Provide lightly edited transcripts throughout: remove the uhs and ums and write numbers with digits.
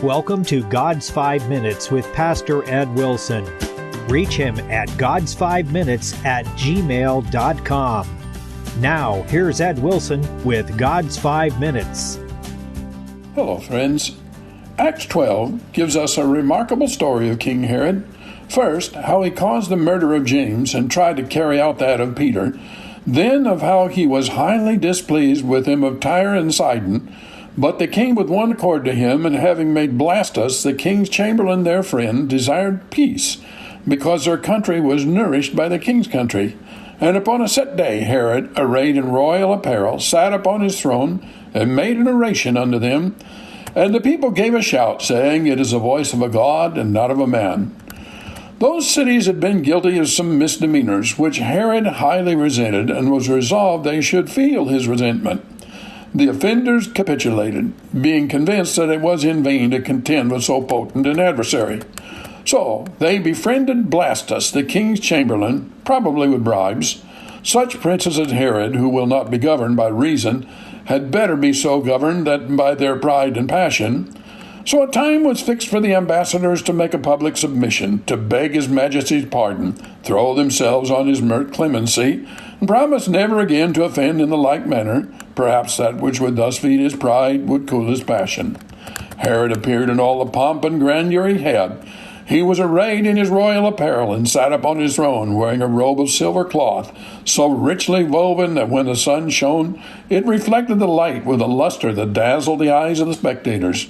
welcome to God's 5 Minutes with Pastor Ed Wilson. Reach him at GodsFiveMinutes@gmail.com. Now, here's Ed Wilson with God's 5 Minutes. Hello, friends. Acts 12 gives us a remarkable story of King Herod. First, how he caused the murder of James and tried to carry out that of Peter. Then of how he was highly displeased with him of Tyre and Sidon. But they came with one accord to him, and having made Blastus, the king's chamberlain, their friend, desired peace, because their country was nourished by the king's country. And upon a set day Herod, arrayed in royal apparel, sat upon his throne, and made an oration unto them. And the people gave a shout, saying, It is the voice of a God, and not of a man. Those cities had been guilty of some misdemeanors, which Herod highly resented, and was resolved they should feel his resentment. The offenders capitulated, being convinced that it was in vain to contend with so potent an adversary. So they befriended Blastus, the king's chamberlain, probably with bribes. Such princes as Herod, who will not be governed by reason, had better be so governed that by their pride and passion. So a time was fixed for the ambassadors to make a public submission, to beg his majesty's pardon, throw themselves on his clemency, and promise never again to offend in the like manner. Perhaps that which would thus feed his pride would cool his passion. Herod appeared in all the pomp and grandeur he had. He was arrayed in his royal apparel, and sat upon his throne, wearing a robe of silver cloth, so richly woven that when the sun shone, it reflected the light with a luster that dazzled the eyes of the spectators.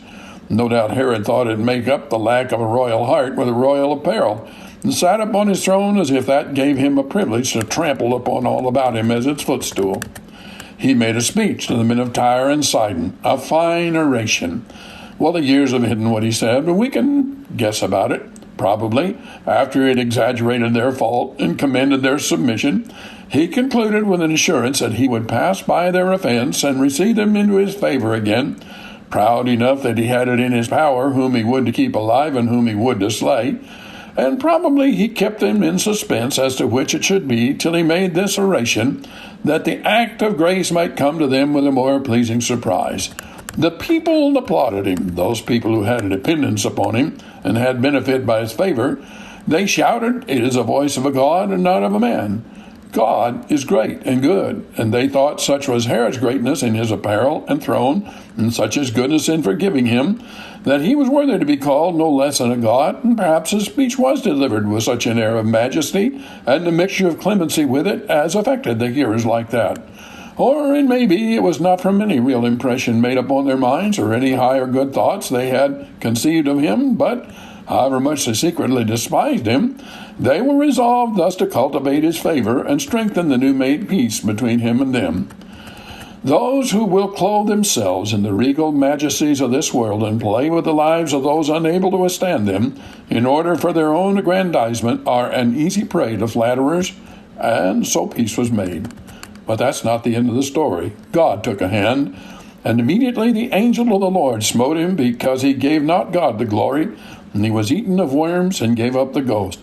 No doubt Herod thought it'd make up the lack of a royal heart with a royal apparel, and sat upon his throne as if that gave him a privilege to trample upon all about him as its footstool. He made a speech to the men of Tyre and Sidon, a fine oration. Well, the years have hidden what he said, but we can guess about it. Probably, after he had exaggerated their fault and commended their submission, he concluded with an assurance that he would pass by their offense and receive them into his favor again, proud enough that he had it in his power whom he would to keep alive and whom he would to slay. And probably he kept them in suspense as to which it should be till he made this oration, that the act of grace might come to them with a more pleasing surprise. The people applauded him, those people who had a dependence upon him and had benefit by his favor. They shouted, It is the voice of a God and not of a man. God is great and good, and they thought such was Herod's greatness in his apparel and throne, and such his goodness in forgiving him, that he was worthy to be called no less than a god, and perhaps his speech was delivered with such an air of majesty, and a mixture of clemency with it, as affected the hearers like that. Or it may be it was not from any real impression made upon their minds, or any higher good thoughts they had conceived of him, but however much they secretly despised him, they were resolved thus to cultivate his favor and strengthen the new-made peace between him and them. Those who will clothe themselves in the regal majesties of this world and play with the lives of those unable to withstand them, in order for their own aggrandizement, are an easy prey to flatterers, and so peace was made. But that's not the end of the story. God took a hand, and immediately the angel of the Lord smote him, because he gave not God the glory, and he was eaten of worms and gave up the ghost.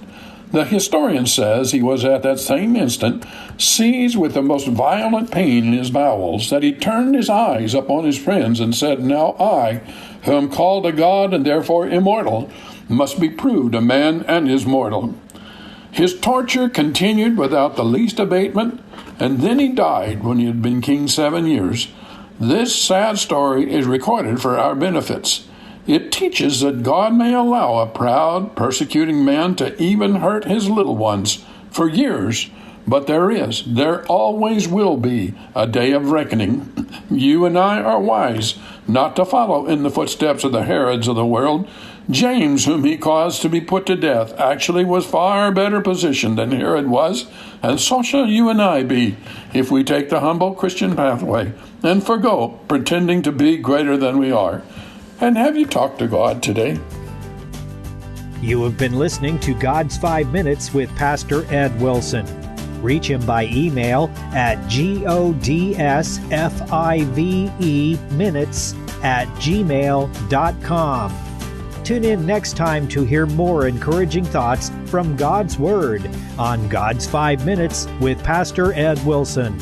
The historian says he was at that same instant seized with the most violent pain in his bowels, that he turned his eyes upon his friends and said, Now I, who am called a god and therefore immortal, must be proved a man and is mortal. His torture continued without the least abatement, and then he died when he had been king 7 years. This sad story is recorded for our benefits. It teaches that God may allow a proud, persecuting man to even hurt his little ones for years, but there always will be a day of reckoning. You and I are wise not to follow in the footsteps of the Herods of the world. James, whom he caused to be put to death, actually was far better positioned than Herod was, and so shall you and I be, if we take the humble Christian pathway and forgo pretending to be greater than we are. And have you talked to God today? You have been listening to God's 5 Minutes with Pastor Ed Wilson. Reach him by email at GodsFiveMinutes@gmail.com. Tune in next time to hear more encouraging thoughts from God's Word on God's 5 Minutes with Pastor Ed Wilson.